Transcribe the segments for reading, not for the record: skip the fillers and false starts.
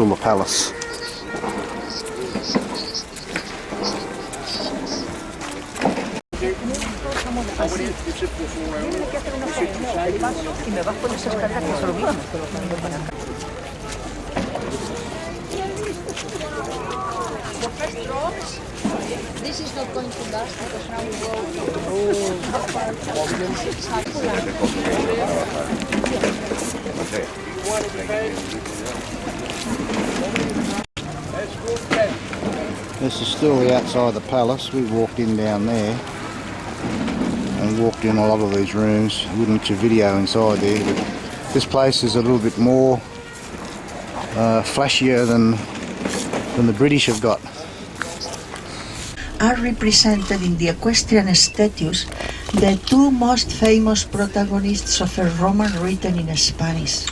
still the palace. This is not going to last because now we go. This is still the outside of the palace. We walked in down there and walked in a lot of these rooms. Wouldn't get your video inside there, but this place is a little bit more flashier than the British have got. Are represented in the equestrian statues the two most famous protagonists of a roman written in Spanish,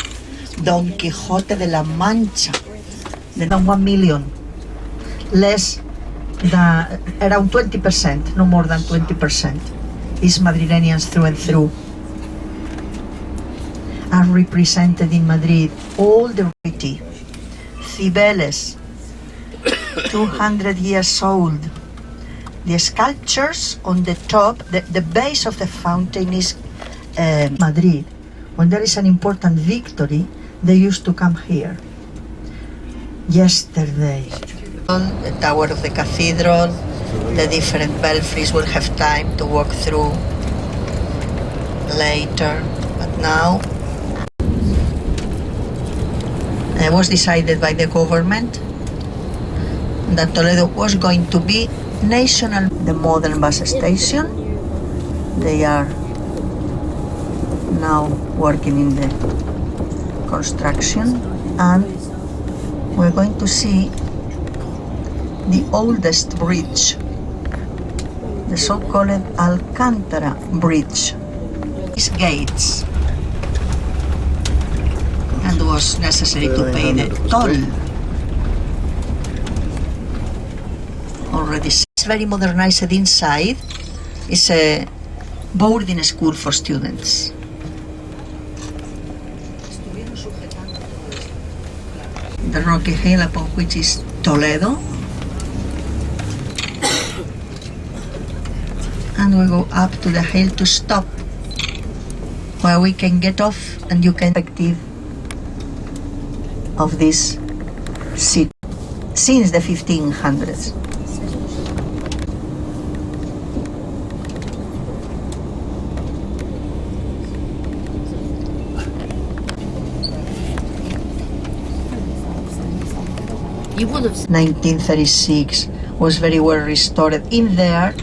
Don Quixote de la Mancha, than 1 million, less than around 20%, no more than 20%, is Madrileñans through and through. Are represented in Madrid all the royalty, Cibeles, 200 years old. The sculptures on the top, the base of the fountain is Madrid. When there is an important victory, they used to come here. Yesterday, the tower of the cathedral, the different belfries will have time to walk through later, but now it was decided by the government that Toledo was going to be national. The modern bus station, they are now working in the construction, and we're going to see the oldest bridge, the so-called Alcantara Bridge. These gates, and was necessary to pay the toll. Already, it's very modernized inside. It's a boarding school for students. The rocky hill upon which is Toledo, and we go up to the hill to stop, where we can get off and you can perspective of this city since the 1500s. You would have 1936 was very well restored. In there,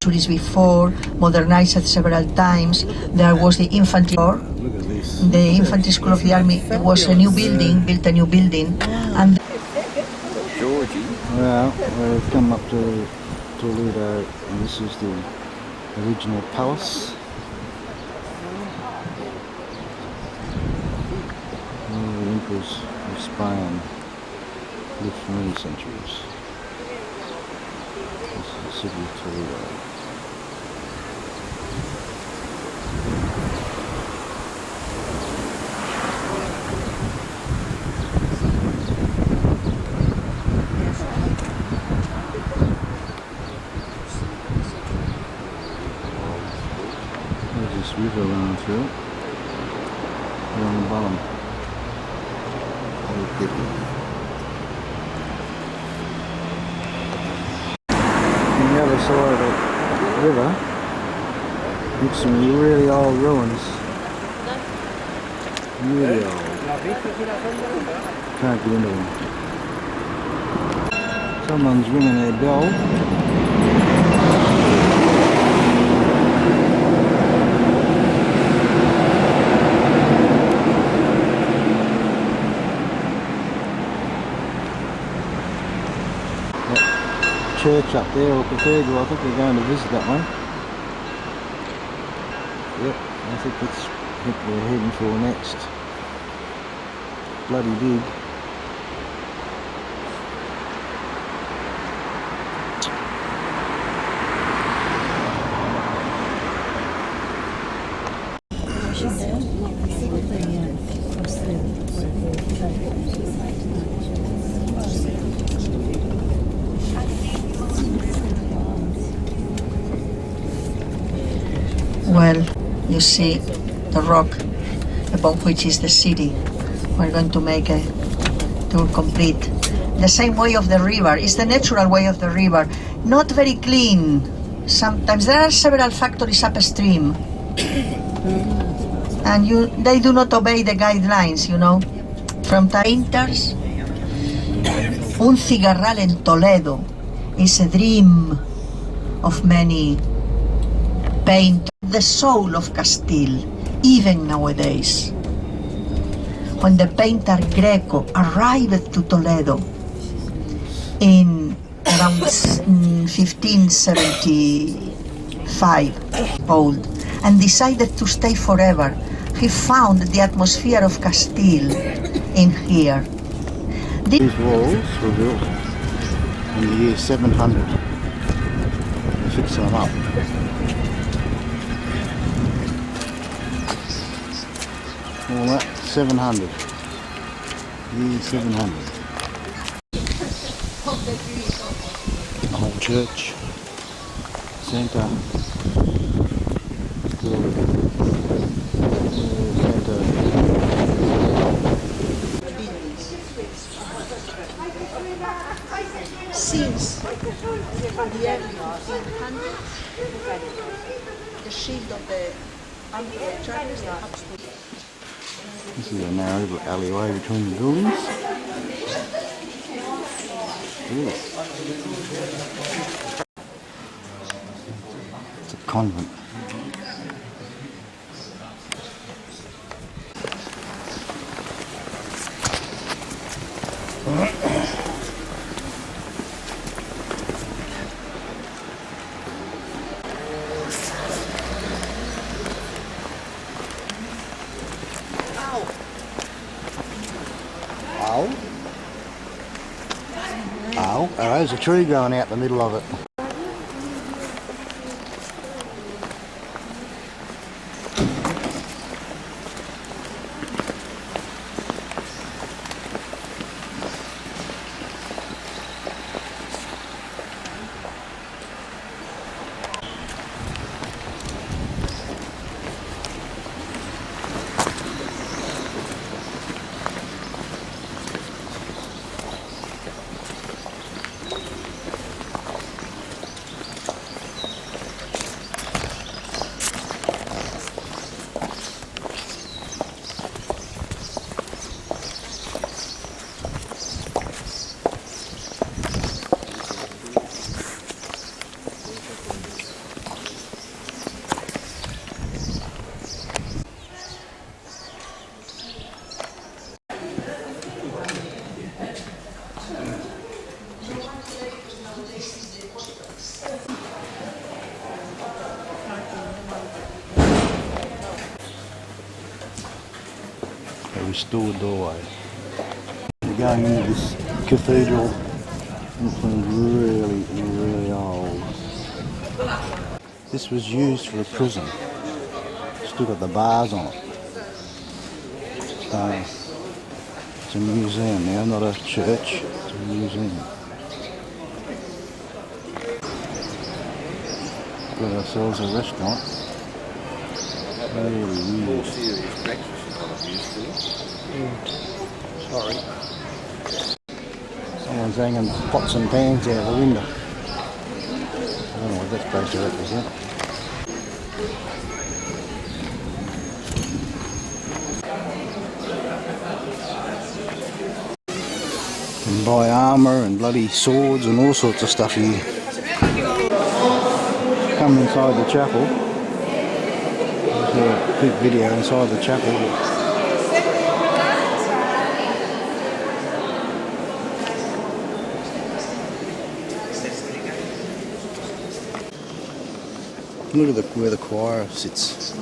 centuries before, modernized several times. There was the infantry corps, the infantry school of the army. It was a new building, built a new building, and Georgie. Well, we've come up to Toledo, and this is the original palace. The emperors of Spain lived for many centuries. This is the city of Toledo. There's this river running through it, here on the bottom. On the other side of the river, there's some really old ruins. Really old. Can't get into them. Someone's ringing their bell. Church up there, or cathedral. I think we're going to visit that one. Yep, I think that's what we're heading for next. Bloody big. Well, you see the rock above which is the city. We're going to make a tour complete. The same way of the river. It's the natural way of the river. Not very clean. Sometimes there are several factories upstream. And they do not obey the guidelines, you know. From painters, un cigarral en Toledo is a dream of many painters. The soul of Castile, even nowadays. When the painter Greco arrived to Toledo in around 1575 old and decided to stay forever, he found the atmosphere of Castile in here. These walls were built in the year 700. They fixed them up. All that, 700. Year 700. The whole church, centre, Since the early 1500s, the shield of the Emperor Charles the Habsburg. This is a narrow little alleyway between the buildings. Ooh. It's a convent. Ow. Ow. Oh, there's a tree growing out the middle of it. A restored doorway. We're going into this cathedral. This one's really old. This was used for a prison. Still got the bars on it. So it's a museum now, not a church. It's a museum. Got ourselves a restaurant. Really weird. Sorry. Someone's hanging pots and pans out the window. I don't know what that's supposed to represent. You can buy armour and bloody swords and all sorts of stuff here. Come inside the chapel. There's a quick video inside the chapel. Look at where the choir sits.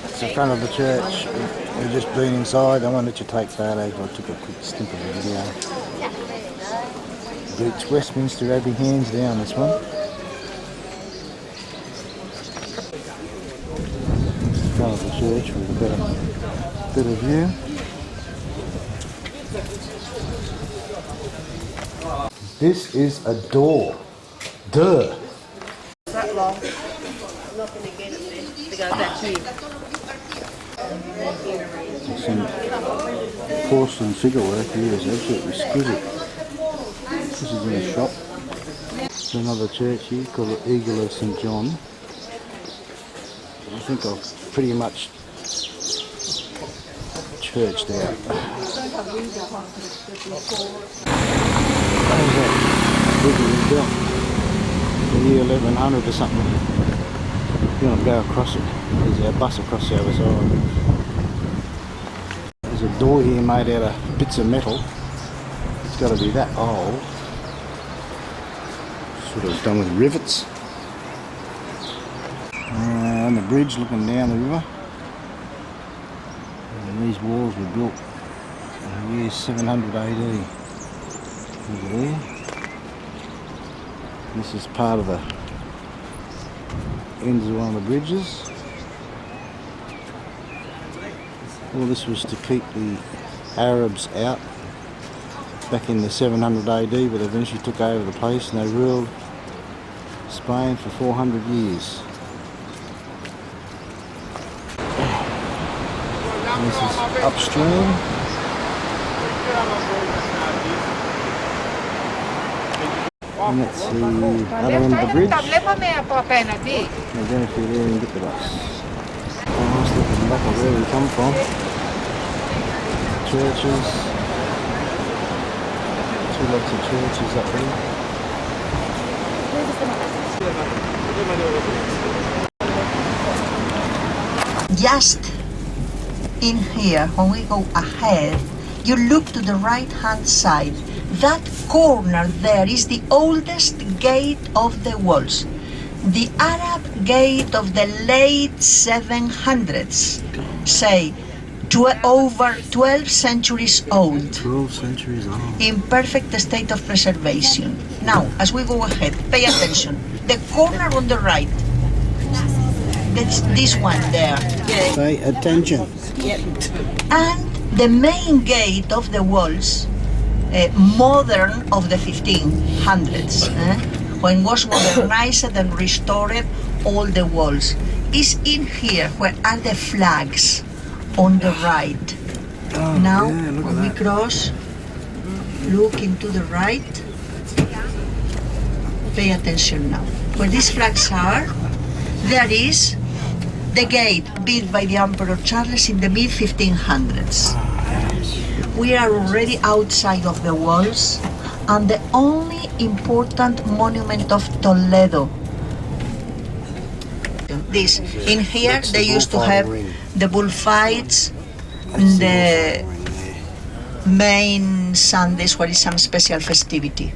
It's the front of the church. We've just been inside. I wanted to take photos. I took a quick snip of the video. Beats Westminster Abbey, hands down this one. Front of the church with a better view. This is a door. Duh. That long. I'm not going to get it there. To go back here. Some porcelain figurework here is absolutely exquisite. This is in a shop. There's another church here called the Eagle of St John. I think I've pretty much churched out. What is that? Big bell. The year 1100 or something. You want to go across it. There's our bus across the other side. There's a door here made out of bits of metal. It's got to be that old. Sort of done with rivets. On the bridge looking down the river. And these walls were built in the year 700 AD. Over there. This is part of the ends of one of the bridges. All this was to keep the Arabs out back in the 700 AD, but they eventually took over the place and they ruled Spain for 400 years. And this is upstream. And that's the other end of the bridge. Now go through there and get the bus. Nice looking back of where we come from. Churches. Two lots of churches up there. Just in here, when we go ahead, you look to the right hand side. That corner there is the oldest gate of the walls. The Arab gate of the late 700s, say over 12 centuries old. 12 centuries old. In perfect state of preservation. Now, as we go ahead, pay attention. The corner on the right, that's this one there. Pay attention. And the main gate of the walls, modern of the 1500s, when was modernized and restored all the walls, is in here where are the flags on the right. Oh, Now, yeah, look when at we that. cross, look into the right, pay attention now. Where these flags are, there is the gate built by the Emperor Charles in the mid-1500s. We are already outside of the walls, and the only important monument of Toledo. This in here That's they the used to bullfight have ring. the bullfights, That's the bullfight ring there. main Sundays where is some special festivity.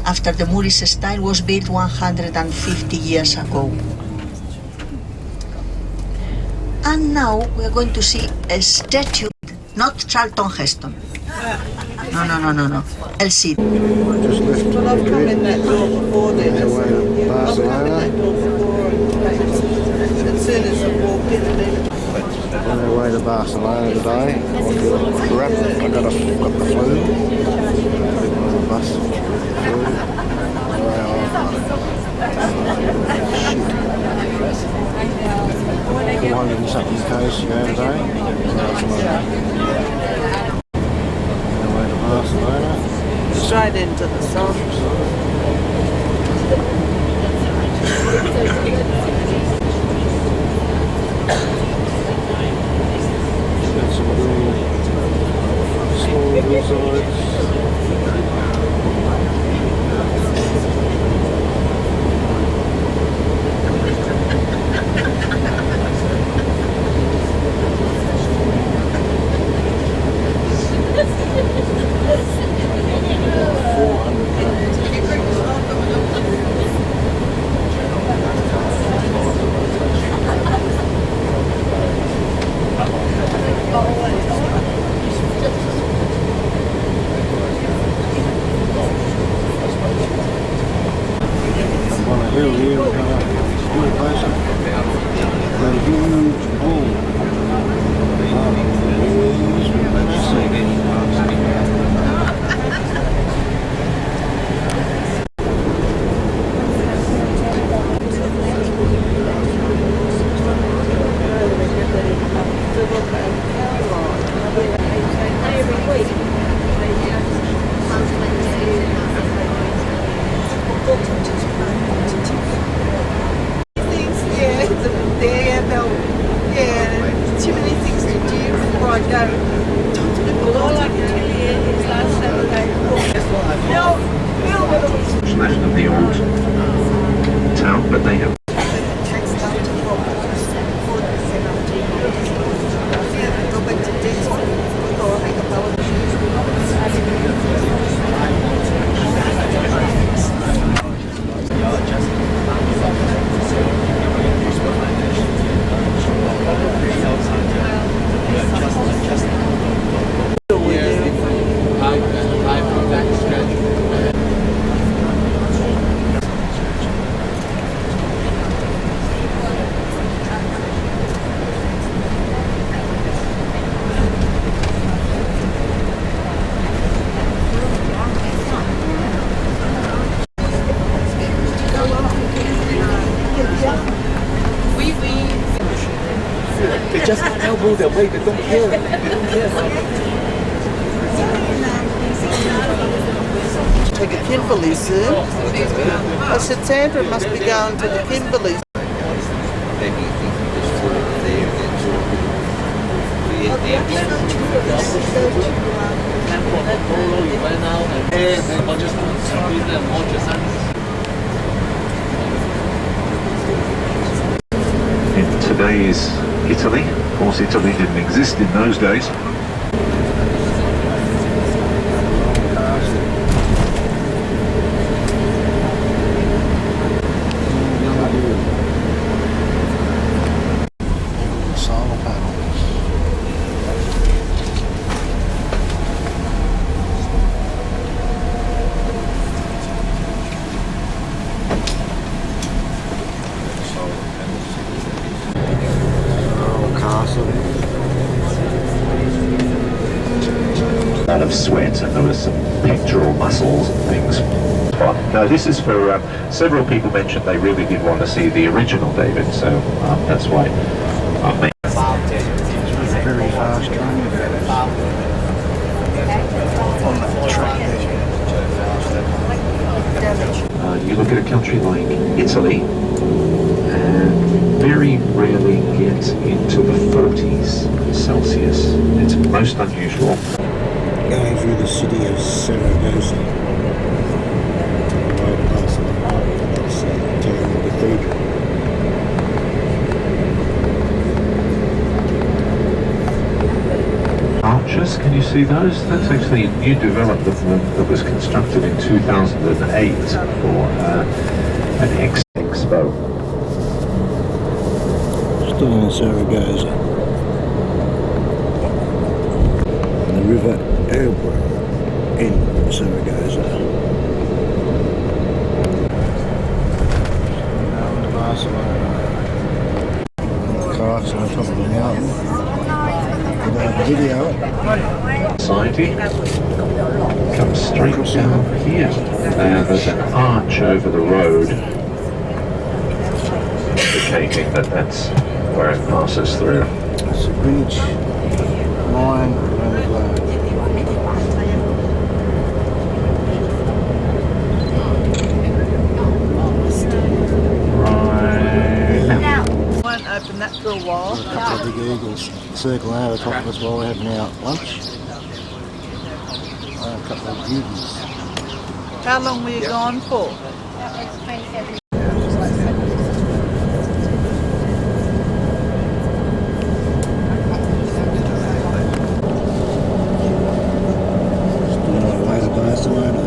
After the Moorish style was built 150 years ago. And now we are going to see a statue, not Charlton Heston. No. El Cid. Just left Madrid, on their way to Barcelona. On their way to Barcelona today. I feel crap. I got the flu. On the bus. Shit. 400 and something k's to go today. On their way to Barcelona. Straight into the sun. Got some little small hillsides. left of the old town, but they have They just elbow their way, they don't care. They don't care. To the Kimberley soon. I said Sandra must be going to the Kimberley. in today's Italy. Of course, Italy didn't exist in those days. Solar panel. Castle. Out of sweat, and there was some pectoral muscles and things. But no, this is for several people mentioned they really did want to see the original David, so that's why I'm Very fast train. On that track there. you look at a country like Italy, and very rarely get into the 40s Celsius. It's most unusual. Going through the city of Saragossa. Right past that's Terrible Cathedral. Arches, can you see those? That's actually a new development that was constructed in 2008 for an expo. Still in Saragossa. The River Ebro in Saragossa. Now in Barcelona. Castle on top of the mountain. Without video. Society comes straight down here. There's an arch over the road indicating that that's where it passes through. It's a Greenwich line around the globe. Right now. Won't open that for a while. A couple of big eagles circling over the top of us while we're having our lunch. A couple of beauties. How long were you gone for? Still on our way to Barcelona.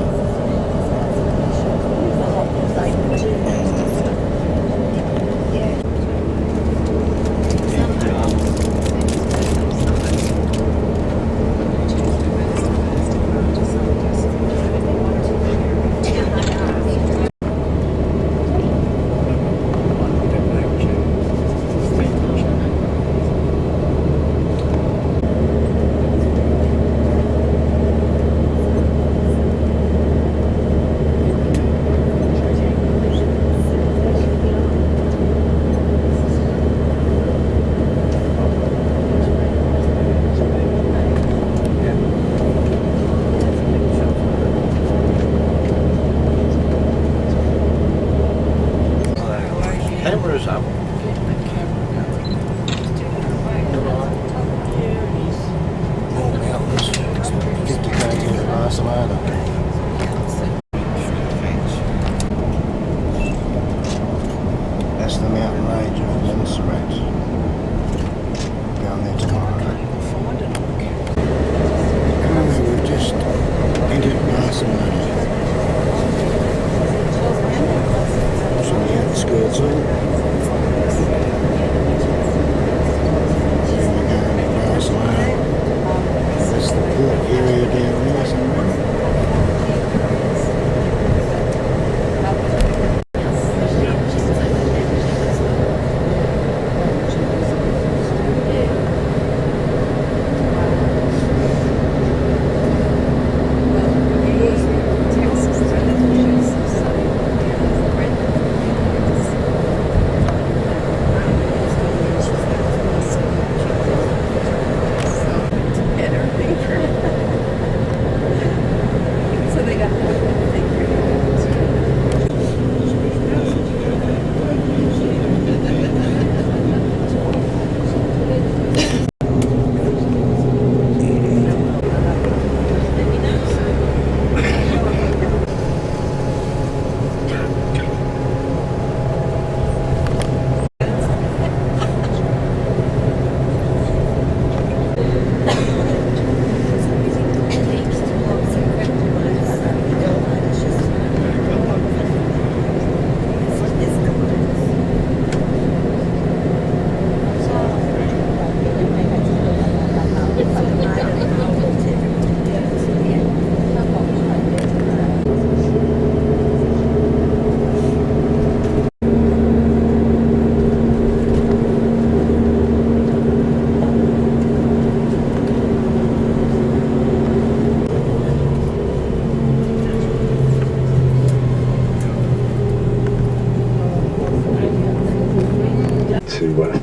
Barcelona. That's the mountain range of Montserrat. Going there tomorrow. Currently we've just entered Barcelona. It's on the outskirts of it. We're going to Barcelona. That's the port area down there somewhere.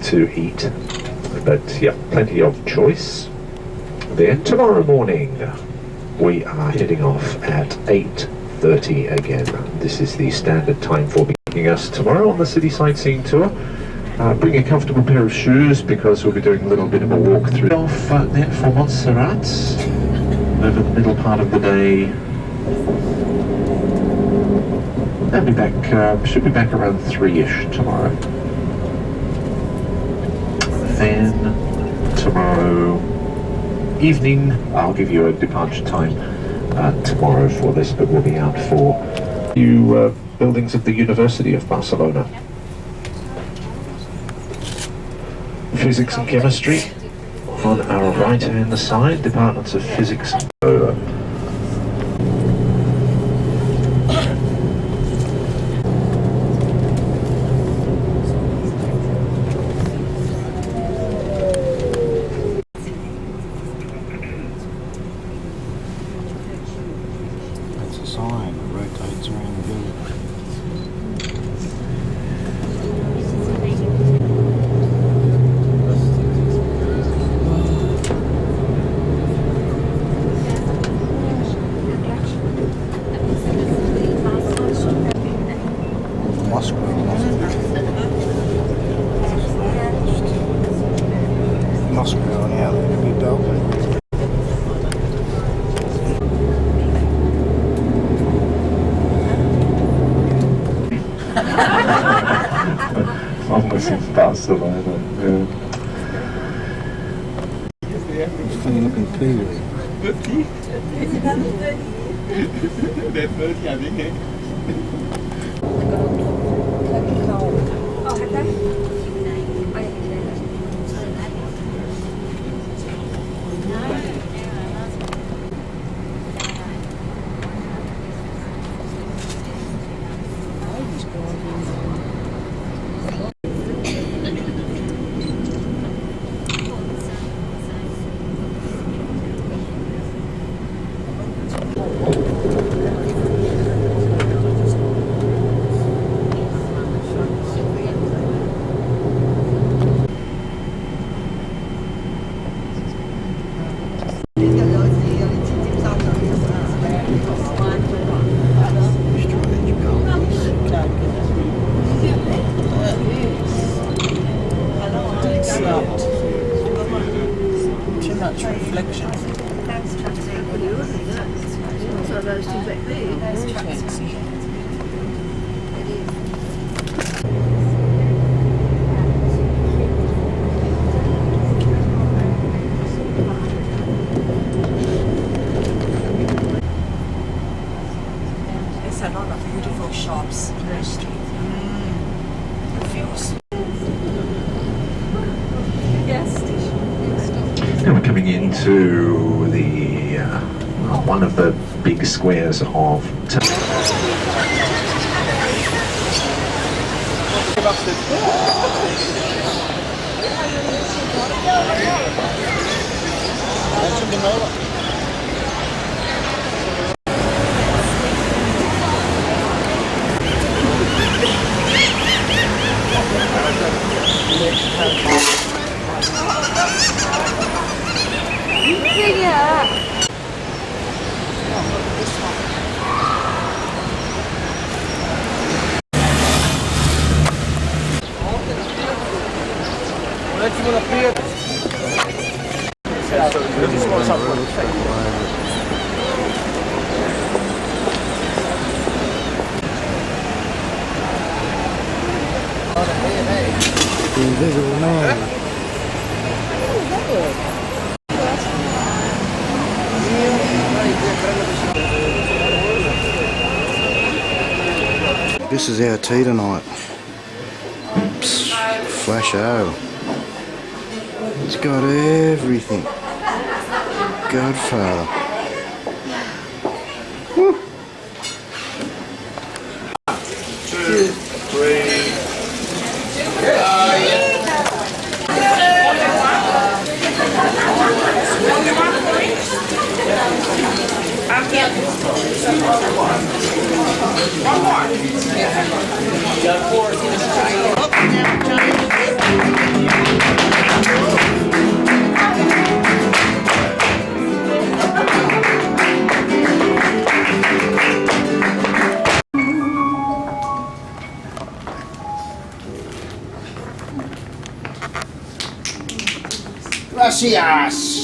To eat, but yeah, plenty of choice. Then tomorrow morning we are heading off at 8:30 again. This is the standard time for beginning us tomorrow on the city sightseeing tour. Bring a comfortable pair of shoes because we'll be doing a little bit of a walk through. Off there for Montserrat over the middle part of the day. I'll be back, should be back around 3ish tomorrow. Then tomorrow evening I'll give you a departure time tomorrow for this, but we'll be out for new buildings of the University of Barcelona. Physics and chemistry on our right hand side, departments of physics and sign that rotates around the building. Moss growing out, a big dog. almost in Barcelona. Funny looking poo. those two back there. There's a lot of beautiful shops in the street. The views. Now we're coming into the one of the big squares of This is our tea tonight. Psst, flash O. It's got everything. Godfather. Woo. Gracias.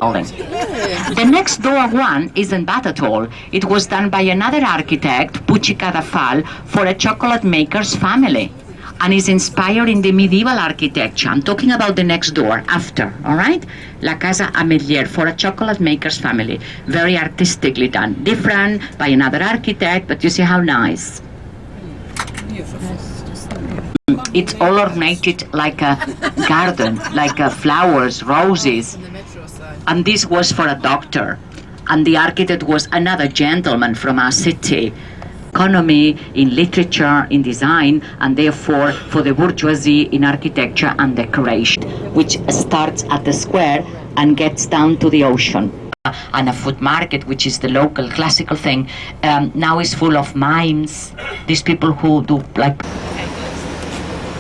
calling. The next door one isn't bad at all. It was done by another architect, Pucci Cadafal, for a chocolate maker's family, and is inspired in the medieval architecture. I'm talking about the next door, after, all right? La Casa Ametller, for a chocolate maker's family. Very artistically done. Different by another architect, but you see how nice. It's all ornated like a garden, like flowers, roses. And this was for a doctor. And the architect was another gentleman from our city. Economy, in literature, in design, and therefore for the bourgeoisie in architecture and decoration, which starts at the square and gets down to the ocean. And a food market, which is the local classical thing, now is full of mimes. These people who do like...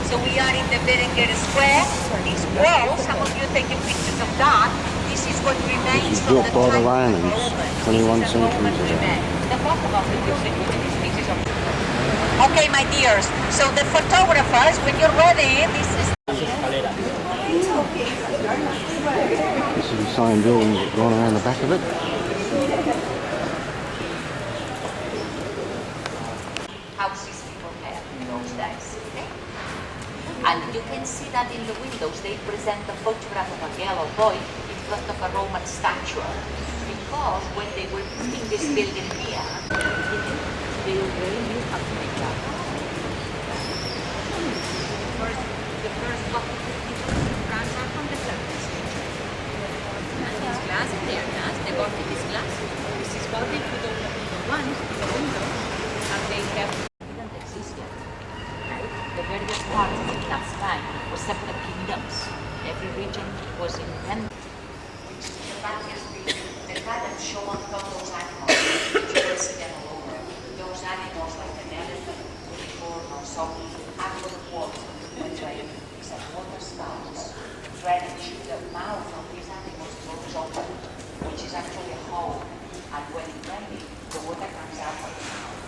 So we are in the Berenguer Square. This wall, some of you taking pictures of that. This is what remains It's from built the by the time of Romans, the 21 Romans. This is the centuries Roman ago. remain. The bottom of it, you see, these pieces of... Okay, my dears. So the photographers, when you're ready, this is... This is the same building that's gone around the back of it. Houses people had in those days. Okay? And you can see that in the windows they present a photograph of a girl or boy in front of a Roman statue. Because when they were putting this building here, they really knew how to make that. The first Gothic cathedrals in France are from the 7th century. And this glass in there, yes, the Gothic is glass. This is Gothic with all the ones in the window, and they have didn't exist yet. Right? The various parts in that time were separate kingdoms. Every region was independent. The patterns show on top those animals, which you will see them all over. Those animals like an elephant, unicorn, or something, after the water, when they except water spouts, drainage, the mouth of these animals goes open, which is actually a hole, and when it's raining, the water comes out of the mouth.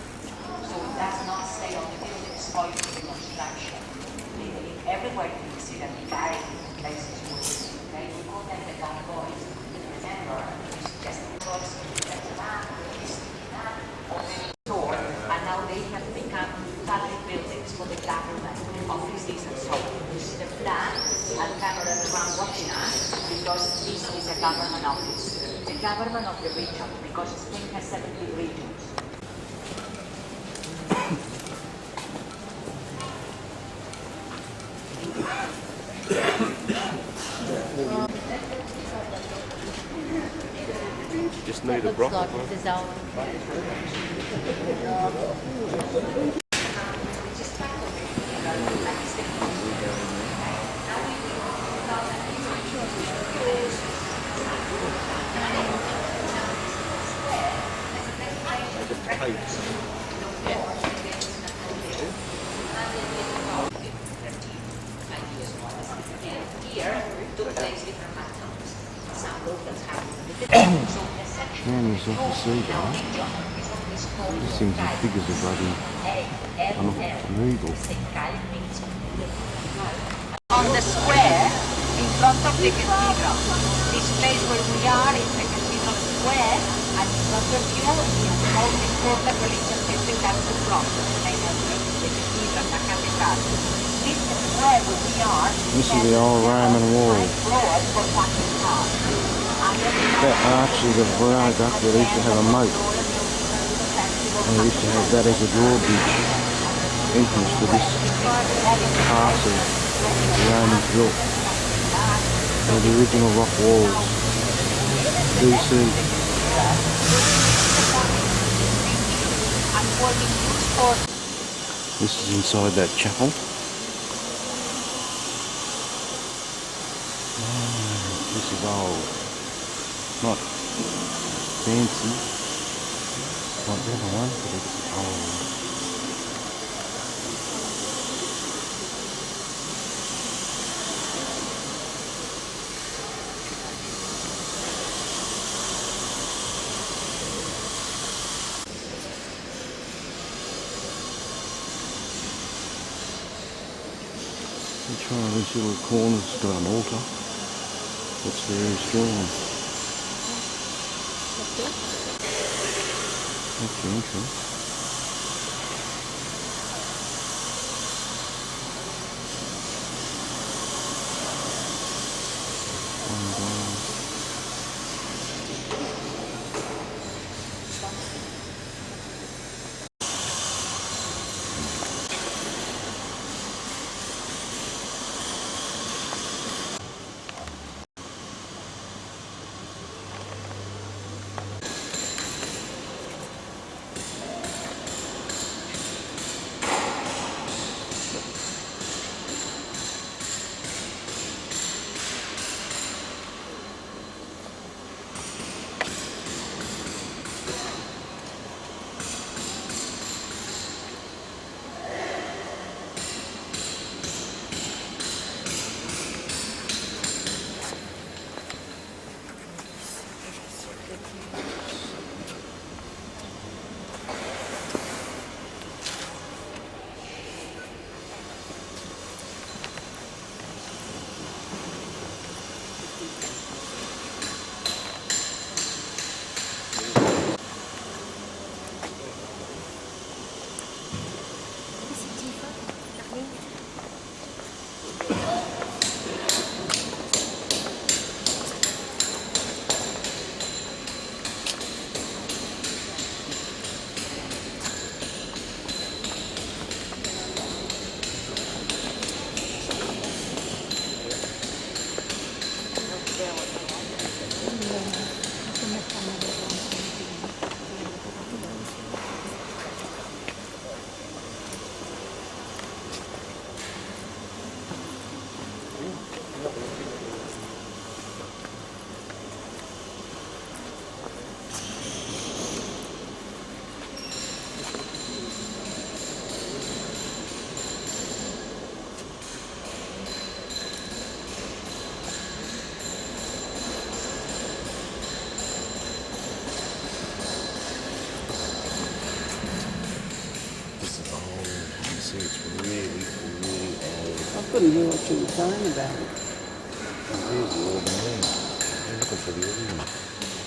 So it does not stay on the building spoil for the construction. Everywhere you can see them buried in places with this. Okay? We call them the gargoyles. Remember, it's just gargoyles that land, this, that, or the store, and now they have become public buildings for the government, offices and so on. You see the flag and cameras around watching us because this is a government office. The government of the region, because Spain has 70 regions. Just need a broth. Chinese off the sea, guys. This thing's as big as a bloody eagle. On the square, in front of the cathedral. This place where we are is the cathedral square, and in front of you is the most important religious building that's the front, the main entrance, the cathedral, the cathedral. This square where we are... This is the old Roman wall. ...floors for walking cars. That arches of Braga, where they used to have a moat. And they used to have that as a drawbridge entrance to this castle the Romans built. They're the original rock walls. BC. This is inside that chapel. This is old. Not fancy like the other one, but it's old. Each one of these little corners got an altar that's very strong. That's the entrance. I couldn't hear what you were saying about it. You're looking for the original.